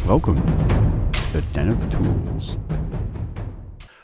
Welcome to the Den of Tools.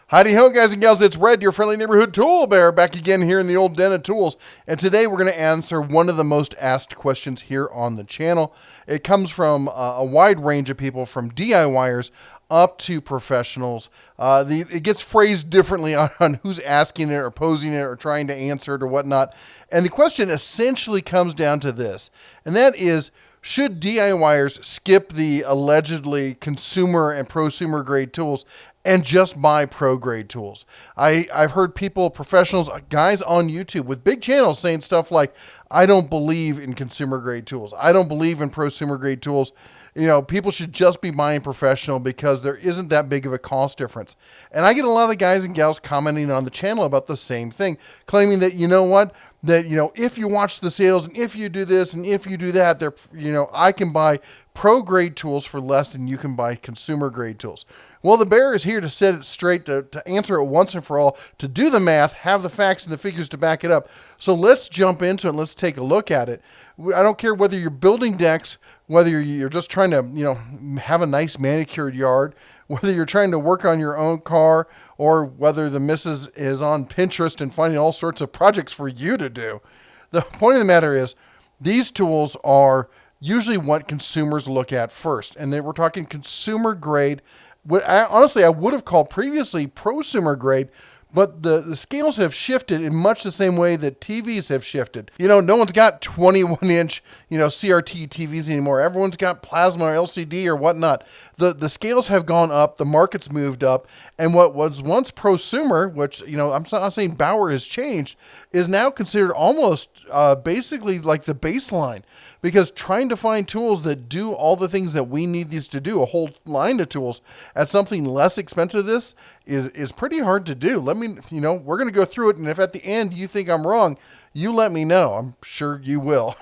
Howdy ho, guys and gals, it's Red, your friendly neighborhood tool bear, back again here in the old Den of Tools. And today we're going to answer one of the most asked questions here on the channel. It comes from a wide range of people, from DIYers up to professionals. It gets phrased differently on who's asking it or posing it or trying to answer it or whatnot. And the question essentially comes down to this, and that is, should DIYers skip the allegedly consumer and prosumer grade tools and just buy pro grade tools? I've heard people, professionals, guys on YouTube with big channels saying stuff like, I don't believe in consumer grade tools. I don't believe in prosumer grade tools. You know, people should just be buying professional because there isn't that big of a cost difference. And I get a lot of guys and gals commenting on the channel about the same thing, claiming that, you know what, that, you know, if you watch the sales and if you do this and if you do that, they're, you know, I can buy pro grade tools for less than you can buy consumer grade tools. Well, the bear is here to set it straight, to answer it once and for all, to do the math, have the facts and the figures to back it up. So let's jump into it and let's take a look at it. I don't care whether you're building decks, whether you're just trying to, you know, have a nice manicured yard, whether you're trying to work on your own car, or whether the missus is on Pinterest and finding all sorts of projects for you to do. The point of the matter is, these tools are usually what consumers look at first. And we're talking consumer grade. Honestly, I would have called previously prosumer grade, but the scales have shifted in much the same way that TVs have shifted. You know, no one's got 21-inch, you know, CRT TVs anymore. Everyone's got plasma or LCD or whatnot. The scales have gone up, the market's moved up, and what was once prosumer, which, you know, I'm not saying Bauer has changed, is now considered almost basically like the baseline. Because trying to find tools that do all the things that we need these to do, a whole line of tools, at something less expensive than this is pretty hard to do. Let me, you know, we're going to go through it, and if at the end you think I'm wrong, you let me know. I'm sure you will.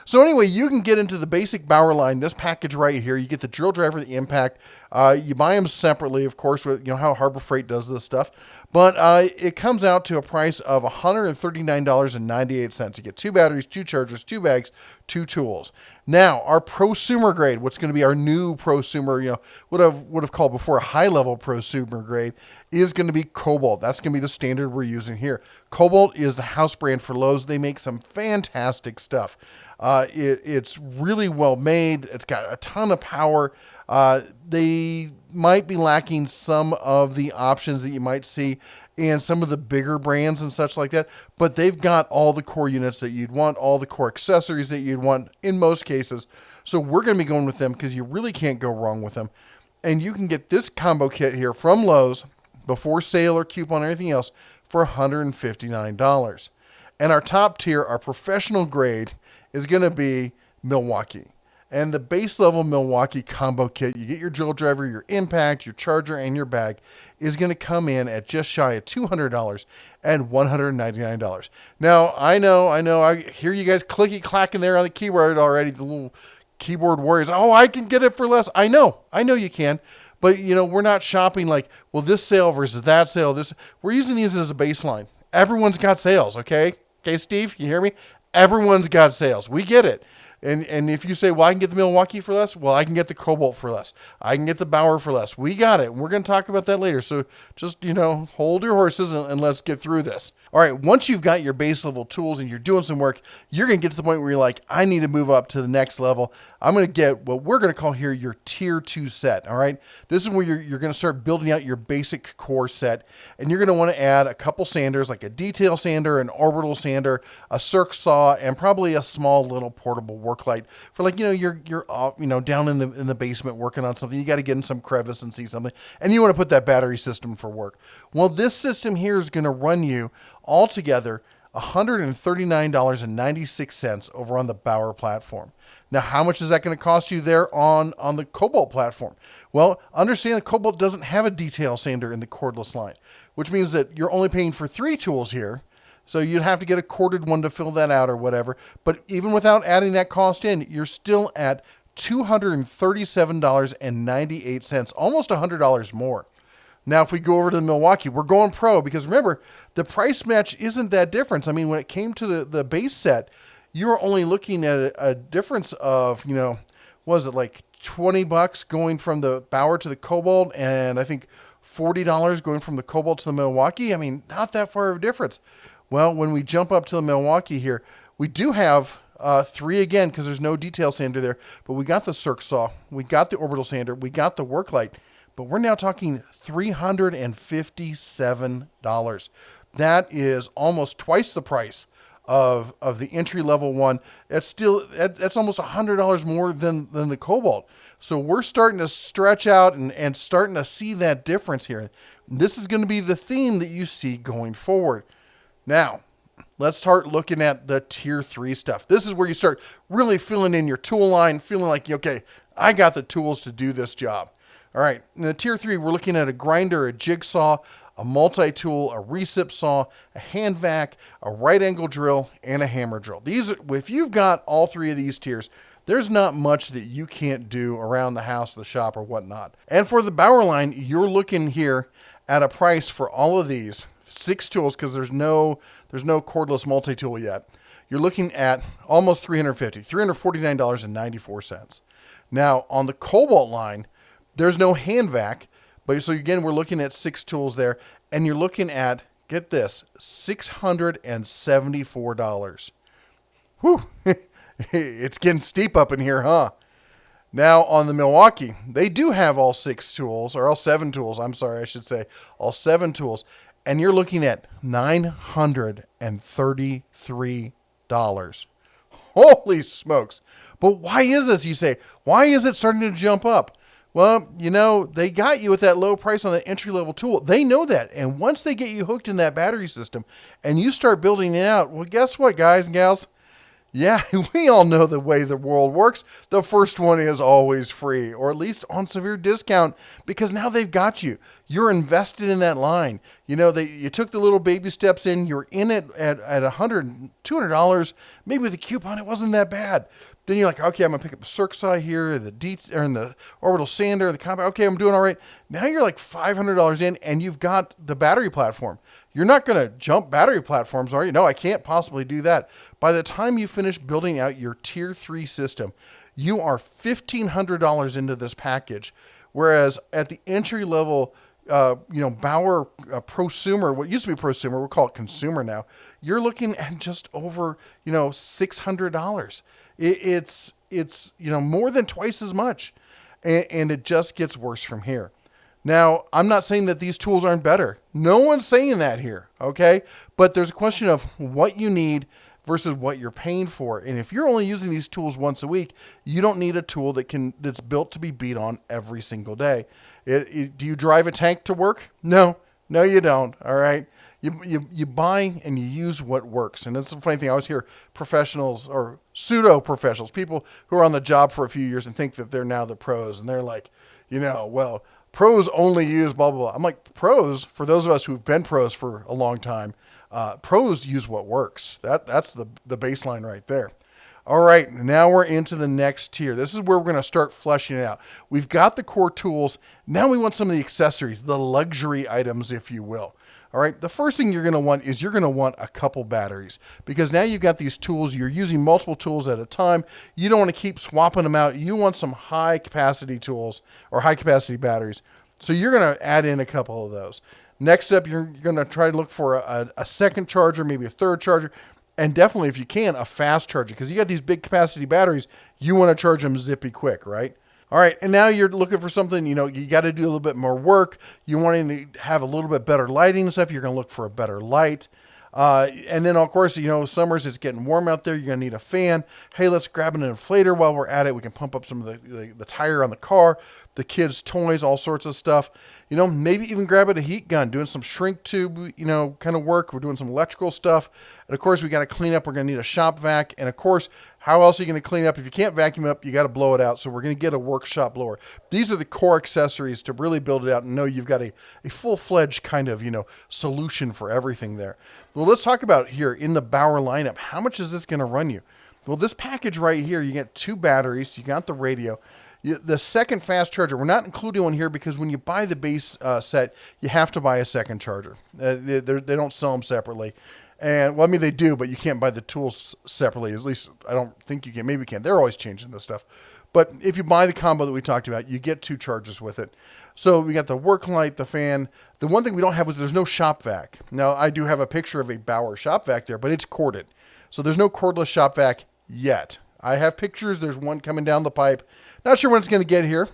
So anyway, you can get into the basic Bauer line, this package right here. You get the drill driver, the impact. You buy them separately, of course, with, you know, how Harbor Freight does this stuff. But it comes out to a price of $139.98. You get 2 batteries, 2 chargers, 2 bags, 2 tools. Now, our prosumer grade, what's going to be our new prosumer, you know, would have called before a high-level prosumer grade, is going to be Cobalt. That's going to be the standard we're using here. Cobalt is the house brand for Lowe's. They make some fantastic stuff. It's really well made. It's got a ton of power. They might be lacking some of the options that you might see in some of the bigger brands and such like that, but they've got all the core units that you'd want, all the core accessories that you'd want in most cases. So we're going to be going with them because you really can't go wrong with them. And you can get this combo kit here from Lowe's before sale or coupon or anything else for $159. And our top tier, our professional grade, is going to be Milwaukee. And the base level Milwaukee combo kit, you get your drill driver, your impact, your charger, and your bag, is going to come in at just shy of $200 and $199. Now, I know, I hear you guys clicky clacking there on the keyboard already, the little keyboard warriors. Oh, I can get it for less. I know you can. But, you know, we're not shopping like, well, this sale versus that sale. We're using these as a baseline. Everyone's got sales, okay? Okay, Steve, you hear me? Everyone's got sales. We get it. And if you say, well, I can get the Milwaukee for less, well, I can get the Cobalt for less. I can get the Bauer for less. We got it. We're going to talk about that later. So just, you know, hold your horses and let's get through this. All right, once you've got your base level tools and you're doing some work, you're going to get to the point where you're like, I need to move up to the next level. I'm going to get what we're going to call here your tier 2 set, all right? This is where you're going to start building out your basic core set, and you're going to want to add a couple sanders, like a detail sander, an orbital sander, a circ saw, and probably a small little portable work light for, like, you know, you're you know, down in the basement working on something. You got to get in some crevice and see something, and you want to put that battery system for work. Well, this system here is going to run you altogether $139.96 over on the Bauer platform. Now, how much is that going to cost you there on the Cobalt platform? Well, understand that Cobalt doesn't have a detail sander in the cordless line, which means that you're only paying for 3 tools here. So you'd have to get a corded one to fill that out or whatever. But even without adding that cost in, you're still at $237.98, almost $100 more. Now, if we go over to the Milwaukee, we're going pro because remember, the price match isn't that difference. I mean, when it came to the base set, you were only looking at a difference of, you know, was it like $20 going from the Bauer to the Cobalt, and I think $40 going from the Cobalt to the Milwaukee. I mean, not that far of a difference. Well, when we jump up to the Milwaukee here, we do have 3 again because there's no detail sander there, but we got the circ saw, we got the orbital sander, we got the work light, but we're now talking $357. That is almost twice the price of the entry level one. That's almost $100 more than the Cobalt. So we're starting to stretch out and starting to see that difference here. This is going to be the theme that you see going forward. Now, let's start looking at the tier 3 stuff. This is where you start really feeling in your tool line, feeling like, okay, I got the tools to do this job. All right, in the tier 3, we're looking at a grinder, a jigsaw, a multi-tool, a recip saw, a hand vac, a right angle drill, and a hammer drill. If you've got all 3 of these tiers, there's not much that you can't do around the house, the shop, or whatnot. And for the Bauer line, you're looking here at a price for all of these 6 tools, because there's no cordless multi-tool yet. You're looking at almost $349.94. Now, on the Cobalt line, there's no hand vac, but so again, we're looking at 6 tools there, and you're looking at, get this, $674. Whew, it's getting steep up in here, huh? Now, on the Milwaukee, they do have all 6 tools, or all 7 tools, I'm sorry, I should say, all 7 tools, and you're looking at $933. Holy smokes. But why is this, you say? Why is it starting to jump up? Well, you know, they got you at that low price on the entry-level tool. They know that. And once they get you hooked in that battery system and you start building it out, well, guess what, guys and gals? Yeah, we all know the way the world works. The first one is always free, or at least on severe discount, because now they've got you. You're invested in that line. You know, you took the little baby steps in. You're in it at $100, $200. Maybe with a coupon, it wasn't that bad. Then you're like, okay, I'm going to pick up the circ saw here, the orbital sander, the compound. Okay, I'm doing all right. Now you're like $500 in, and you've got the battery platform. You're not going to jump battery platforms, are you? No, I can't possibly do that. By the time you finish building out your tier 3 system, you are $1,500 into this package. Whereas at the entry level, Bauer prosumer, what used to be prosumer, we'll call it consumer now, you're looking at just over, $600. It's more than twice as much, and it just gets worse from here. Now, I'm not saying that these tools aren't better. No one's saying that here, okay? But there's a question of what you need versus what you're paying for. And if you're only using these tools once a week, you don't need a tool that's built to be beat on every single day. Do you drive a tank to work? No, you don't, all right? You buy and you use what works. And that's the funny thing. I always hear professionals or pseudo-professionals, people who are on the job for a few years and think that they're now the pros. And they're like, well, pros only use blah, blah, blah. I'm like, pros, for those of us who've been pros for a long time, pros use what works. That's the baseline right there. All right, now we're into the next tier. This is where we're going to start fleshing it out. We've got the core tools. Now we want some of the accessories, the luxury items, if you will. All right, the first thing you're going to want is you're going to want a couple batteries, because now you've got these tools. You're using multiple tools at a time. You don't want to keep swapping them out. You want some high capacity tools or high capacity batteries. So you're going to add in a couple of those. Next up, you're going to try to look for a second charger, maybe a third charger, and definitely, if you can, a fast charger, because you got these big capacity batteries. You want to charge them zippy quick, right? All right, and now you're looking for something, you got to do a little bit more work. You're wanting to have a little bit better lighting and stuff. You're going to look for a better light. And then, of course, summers, it's getting warm out there. You're going to need a fan. Hey, let's grab an inflator while we're at it. We can pump up some of the tire on the car, the kids' toys, all sorts of stuff. Maybe even grab a heat gun, doing some shrink tube, kind of work. We're doing some electrical stuff. And, of course, we got to clean up. We're going to need a shop vac. And, of course, how else are you going to clean up? If you can't vacuum up, you got to blow it out. So we're going to get a workshop blower. These are the core accessories to really build it out and know you've got a full-fledged kind of, solution for everything there. Well, let's talk about here in the Bauer lineup. How much is this going to run you? Well, this package right here, you get 2 batteries. You got the radio. The second fast charger, we're not including one here because when you buy the base set, you have to buy a second charger. They don't sell them separately. And well, I mean, they do, but you can't buy the tools separately. At least I don't think you can. Maybe you can. They're always changing this stuff. But if you buy the combo that we talked about, you get 2 chargers with it. So we got the work light, the fan. The one thing we don't have is there's no shop vac. Now, I do have a picture of a Bauer shop vac there, but it's corded. So there's no cordless shop vac yet. I have pictures. There's one coming down the pipe. Not sure when it's going to get here.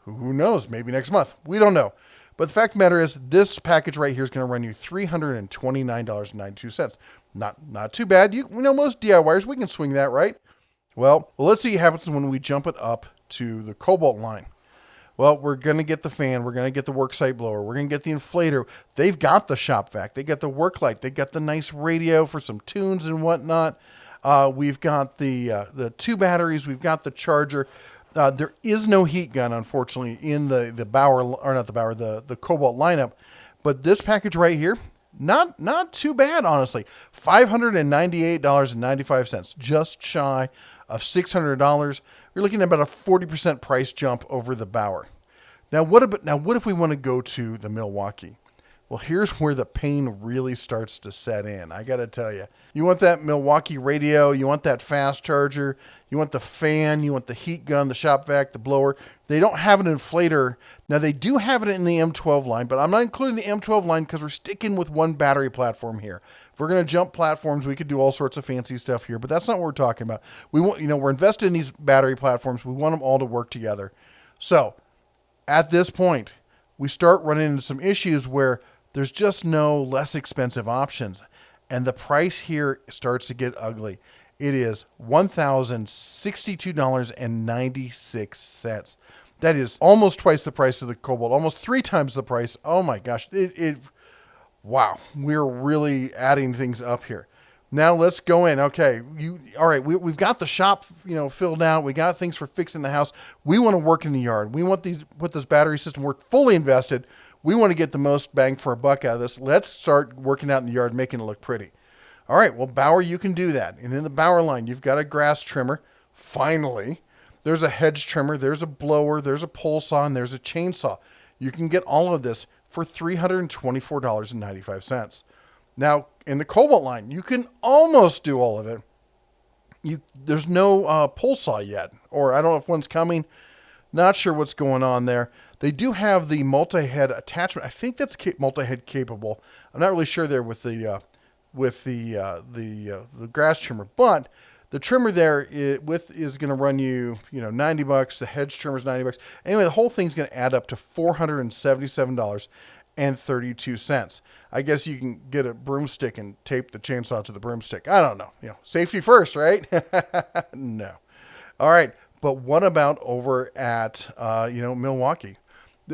Who knows? Maybe next month. We don't know. But the fact of the matter is, this package right here is going to run you $329.92. Not too bad. You know, most DIYers, we can swing that, right? Well, let's see what happens when we jump it up to the Cobalt line. Well, we're going to get the fan. We're going to get the worksite blower. We're going to get the inflator. They've got the shop vac. They got the work light. They got the nice radio for some tunes and whatnot. We've got the 2 batteries. We've got the charger. There is no heat gun, unfortunately, in the Bauer, or not the Bauer, the Cobalt lineup. But this package right here, not too bad, honestly. $598.95, just shy of $600. You're looking at about a 40% price jump over the Bauer. Now, what if we want to go to the Milwaukee? Well, here's where the pain really starts to set in. I got to tell you, you want that Milwaukee radio, you want that fast charger, you want the fan, you want the heat gun, the shop vac, the blower. They don't have an inflator. Now, they do have it in the M12 line, but I'm not including the M12 line because we're sticking with one battery platform here. If we're going to jump platforms, we could do all sorts of fancy stuff here, but that's not what we're talking about. We want, we're invested in these battery platforms. We want them all to work together. So, at this point, we start running into some issues where there's just no less expensive options. And the price here starts to get ugly. It is $1,062.96. That is almost twice the price of the Cobalt, almost 3 times the price. Oh my gosh. Wow. We're really adding things up here. Now let's go in. Okay. All right. We've got the shop, filled out. We got things for fixing the house. We want to work in the yard. We want put this battery system work fully invested. We want to get the most bang for a buck out of this. Let's start working out in the yard, making it look pretty. All right, well, Bauer, you can do that. And in the Bauer line, you've got a grass trimmer. Finally, there's a hedge trimmer, there's a blower, there's a pole saw, and there's a chainsaw. You can get all of this for $324.95. Now, in the Cobalt line, you can almost do all of it. There's no pole saw yet, or I don't know if one's coming. Not sure what's going on there. They do have the multi-head attachment. I think that's multi-head capable. I'm not really sure there with the grass trimmer, but the trimmer there is going to run you, $90. The hedge trimmer is $90. Anyway, the whole thing's going to add up to $477.32. I guess you can get a broomstick and tape the chainsaw to the broomstick. I don't know. Safety first, right? No. All right. But what about over at, Milwaukee?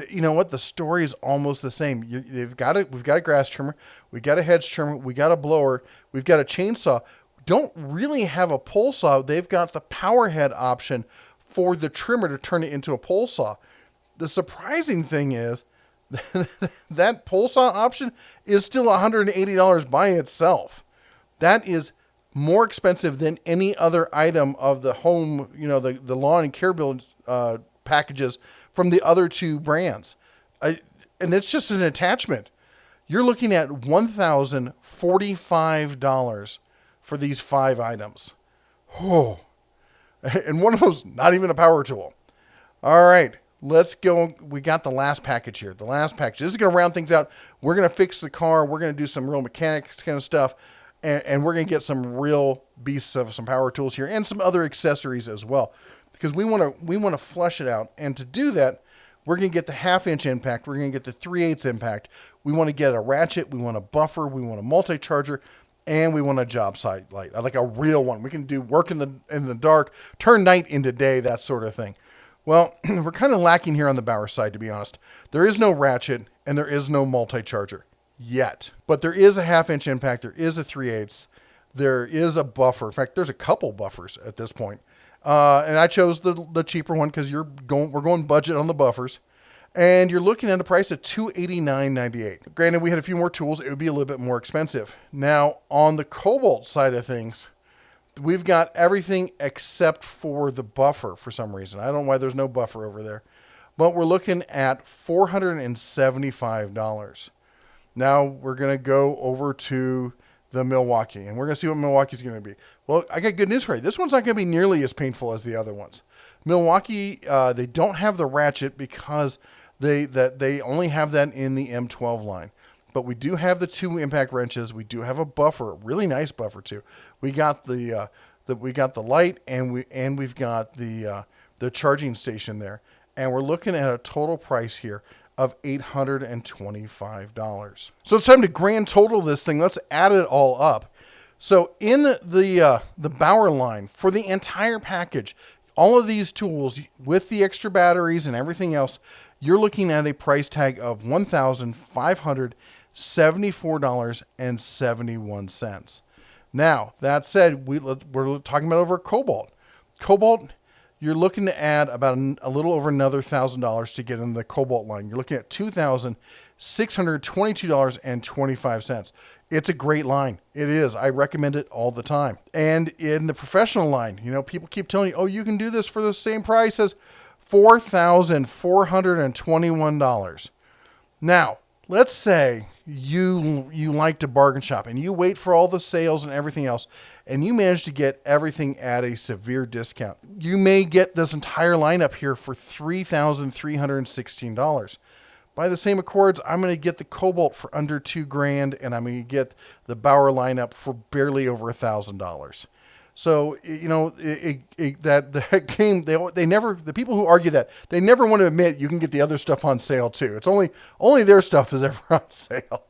You know what? The story is almost the same. We've got a grass trimmer. We got a hedge trimmer. We got a blower. We've got a chainsaw. Don't really have a pole saw. They've got the power head option for the trimmer to turn it into a pole saw. The surprising thing is that pole saw option is still $180 by itself. That is more expensive than any other item of the home, the lawn and care build packages from the other 2 brands. And it's just an attachment. You're looking at $1,045 for these 5 items. Oh, and one of them's not even a power tool. All right, let's go. We got the last package here. The last package. This is going to round things out. We're going to fix the car. We're going to do some real mechanics kind of stuff. And we're going to get some real beasts of some power tools here and some other accessories as well, because we want to flesh it out. And to do that, we're going to get the 1/2-inch impact. We're going to get the 3/8 impact. We want to get a ratchet. We want a buffer. We want a multi-charger, and we want a job site light, like a real one. We can do work in the dark, turn night into day, that sort of thing. Well, we're kind of lacking here on the Bauer side, to be honest. There is no ratchet and there is no multi-charger yet, but there is a 1/2-inch impact. There is a 3/8. There is a buffer. In fact, there's a couple buffers at this point. And I chose the cheaper one because we're going budget on the buffers, and you're looking at a price of $289.98. Granted, we had a few more tools. It would be a little bit more expensive. Now, on the Cobalt side of things, we've got everything except for the buffer for some reason. I don't know why there's no buffer over there, but we're looking at $475. Now we're going to go over to the Milwaukee. And we're going to see what Milwaukee's going to be. Well, I got good news for you. This one's not going to be nearly as painful as the other ones. Milwaukee, they don't have the ratchet because they only have that in the M12 line. But we do have the 2 impact wrenches. We do have a buffer, a really nice buffer too. We got the light, and we've got the charging station there. And we're looking at a total price here of $825. So it's time to grand total this thing. Let's add it all up. So in the Bauer line, for the entire package, all of these tools with the extra batteries and everything else, you're looking at a price tag of $1,574.71. Now, that said, we're talking about over Cobalt. Cobalt, you're looking to add about a little over another $1,000 to get in the Cobalt line. You're looking at $2,622.25. It's a great line. It is. I recommend it all the time. And in the professional line, people keep telling you, oh, you can do this for the same price as $4,421. Now, let's say you like to bargain shop and you wait for all the sales and everything else, and you manage to get everything at a severe discount. You may get this entire lineup here for $3,316. By the same accords, I'm going to get the Cobalt for under $2,000, and I'm going to get the Bauer lineup for barely over $1,000. So, that game, they never, the people who argue that, they never want to admit you can get the other stuff on sale too. It's only their stuff is ever on sale.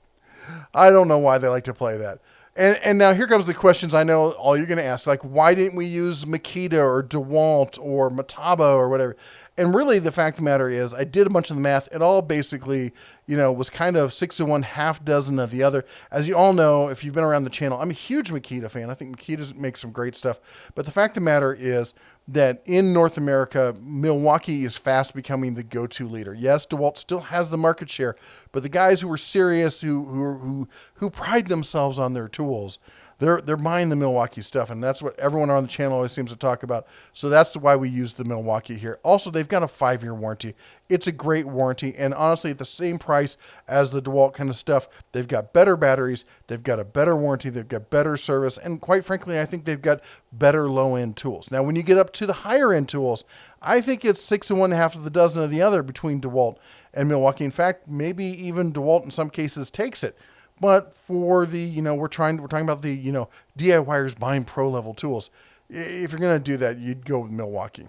I don't know why they like to play that. And now here comes the questions I know all you're going to ask, like, why didn't we use Makita or DeWalt or Metabo or whatever? And really the fact of the matter is I did a bunch of the math. It all basically, was kind of 6 of one, half dozen of the other. As you all know, if you've been around the channel, I'm a huge Makita fan. I think Makita makes some great stuff. But the fact of the matter is that in North America, Milwaukee is fast becoming the go-to leader. Yes, DeWalt still has the market share, but the guys who are serious, who pride themselves on their tools, they're buying the Milwaukee stuff, and that's what everyone on the channel always seems to talk about. So that's why we use the Milwaukee here. Also, they've got a 5-year warranty. It's a great warranty, and honestly, at the same price as the DeWalt kind of stuff, they've got better batteries, they've got a better warranty, they've got better service, and quite frankly, I think they've got better low-end tools. Now, when you get up to the higher-end tools, I think it's 6 of one, half of the dozen of the other between DeWalt and Milwaukee. In fact, maybe even DeWalt in some cases takes it. But for the, we're talking about the, DIYers buying pro level tools. If you're going to do that, you'd go with Milwaukee.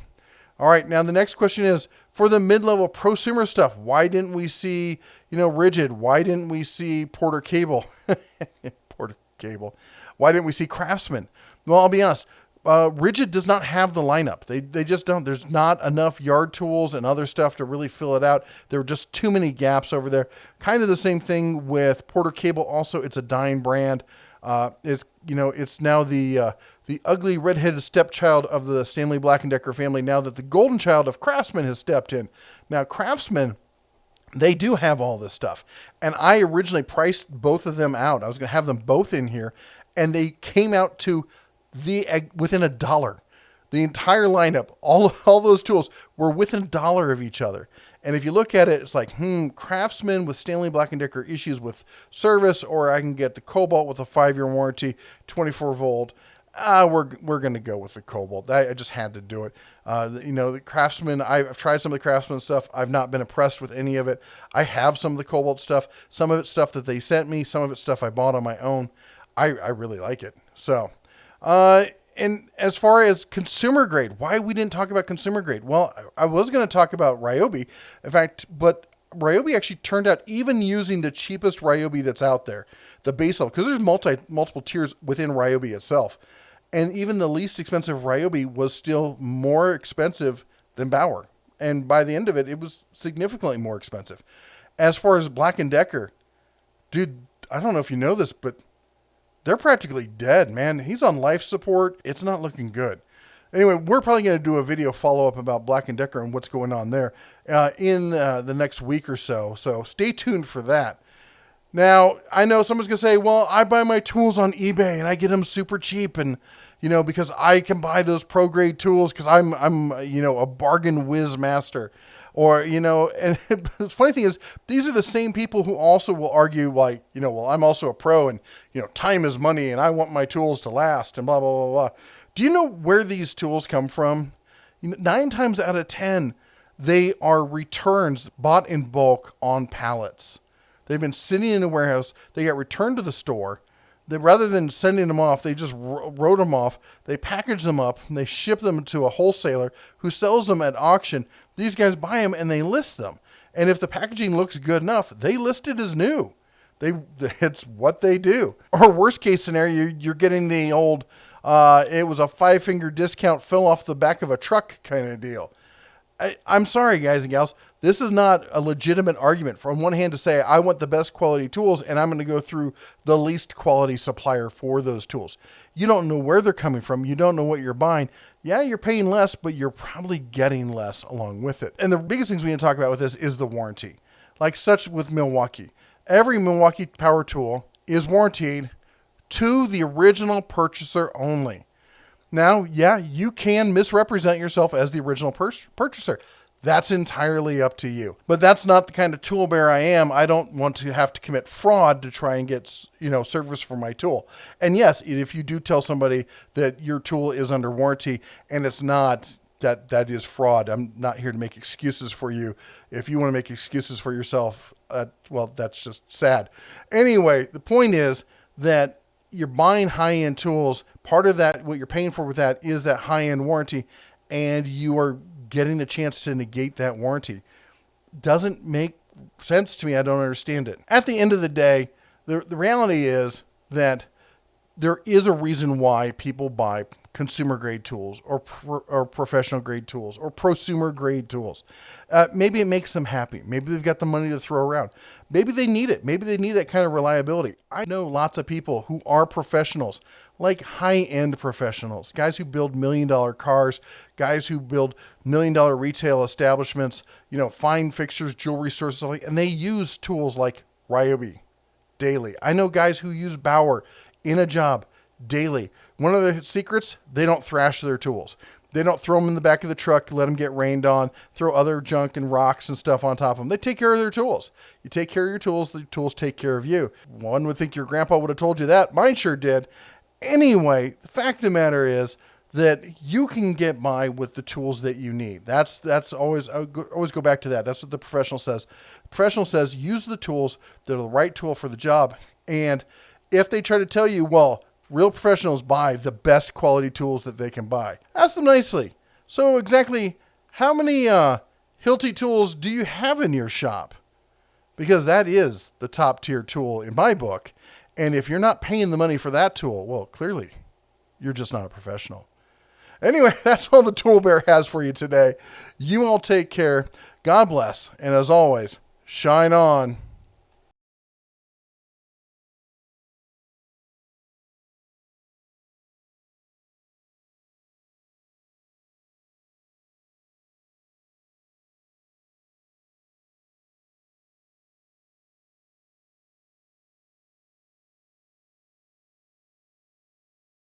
All right. Now the next question is for the mid-level prosumer stuff. Why didn't we see, Rigid? Why didn't we see Porter Cable? Porter Cable. Why didn't we see Craftsman? Well, I'll be honest. Rigid does not have the lineup. They just don't. There's not enough yard tools and other stuff to really fill it out. There are just too many gaps over there. Kind of the same thing with Porter Cable. Also, it's a dying brand. It's now the ugly redheaded stepchild of the Stanley Black & Decker family. Now that the golden child of Craftsman has stepped in. Now Craftsman, they do have all this stuff, and I originally priced both of them out. I was going to have them both in here, and they came out to within $1. The entire lineup, all those tools were within $1 of each other. And if you look at it, it's like, Craftsman with Stanley Black & Decker issues with service, or I can get the Cobalt with a 5-year warranty, 24 volt. We're going to go with the Cobalt. I just had to do it. The Craftsman, I've tried some of the Craftsman stuff. I've not been impressed with any of it. I have some of the Cobalt stuff. Some of it's stuff that they sent me. Some of it's stuff I bought on my own. I really like it. So, and as far as consumer grade, why we didn't talk about consumer grade? Well, I was going to talk about Ryobi, in fact, but Ryobi actually turned out, even using the cheapest Ryobi that's out there, the base level, because there's multiple tiers within Ryobi itself, and even the least expensive Ryobi was still more expensive than Bauer, and by the end of it, it was significantly more expensive. As far as Black & Decker, dude, I don't know if you know this, but they're practically dead, man. He's on life support. It's not looking good. Anyway, we're probably going to do a video follow-up about Black & Decker and what's going on there in the next week or so. So stay tuned for that. Now, I know someone's going to say, well, I buy my tools on eBay and I get them super cheap, and, because I can buy those pro-grade tools because I'm a bargain whiz master. Or, you know, and the funny thing is, these are the same people who also will argue like, you know, well, I'm also a pro and, you know, time is money and I want my tools to last and blah, blah, blah, blah. Do you know where these tools come from? 9 times out of 10, they are returns bought in bulk on pallets. They've been sitting in a warehouse. They get returned to the store. They, rather than sending them off, they just wrote them off. They package them up and they ship them to a wholesaler who sells them at auction. These guys buy them and they list them. And if the packaging looks good enough, they list it as new. It's what they do. Or worst case scenario, you're getting the old, it was a 5-finger discount, fell off the back of a truck kind of deal. I'm sorry, guys and gals. This is not a legitimate argument. From one hand to say, I want the best quality tools and I'm going to go through the least quality supplier for those tools. You don't know where they're coming from. You don't know what you're buying. Yeah, you're paying less, but you're probably getting less along with it. And the biggest things we can talk about with this is the warranty. Like such with Milwaukee. Every Milwaukee power tool is warranted to the original purchaser only. Now, yeah, you can misrepresent yourself as the original purchaser. That's entirely up to you. But that's not the kind of tool bearer I am. I don't want to have to commit fraud to try and get, you know, service for my tool. And yes, if you do tell somebody that your tool is under warranty and it's not, that is fraud. I'm not here to make excuses for you. If you want to make excuses for yourself, well, that's just sad. Anyway, the point is that you're buying high-end tools. Part of that, what you're paying for with that is that high-end warranty, and you are getting the chance to negate that warranty. Doesn't make sense to me. I don't understand it. At the end of the day, the reality is that there is a reason why people buy consumer grade tools or professional grade tools or prosumer grade tools. Maybe it makes them happy. Maybe they've got the money to throw around. Maybe they need it. Maybe they need that kind of reliability. I know lots of people who are professionals, like high-end professionals, guys who build $1 million cars, guys who build $1 million retail establishments, you know, fine fixtures, jewelry stores, and they use tools like Ryobi daily. I know guys who use Bauer in a job daily. One of the secrets, they don't thrash their tools. They don't throw them in the back of the truck, let them get rained on, throw other junk and rocks and stuff on top of them. They take care of their tools. You take care of your tools, the tools take care of you. One would think your grandpa would have told you that. Mine sure did. Anyway, the fact of the matter is that you can get by with the tools that you need. That's always, I always go back to that. That's what the professional says. The professional says use the tools that are the right tool for the job. And if they try to tell you, well, real professionals buy the best quality tools that they can buy, ask them nicely. So exactly how many Hilti tools do you have in your shop? Because that is the top tier tool in my book. And if you're not paying the money for that tool, well, clearly you're just not a professional. Anyway, that's all the Tool Bear has for you today. You all take care. God bless. And as always, shine on.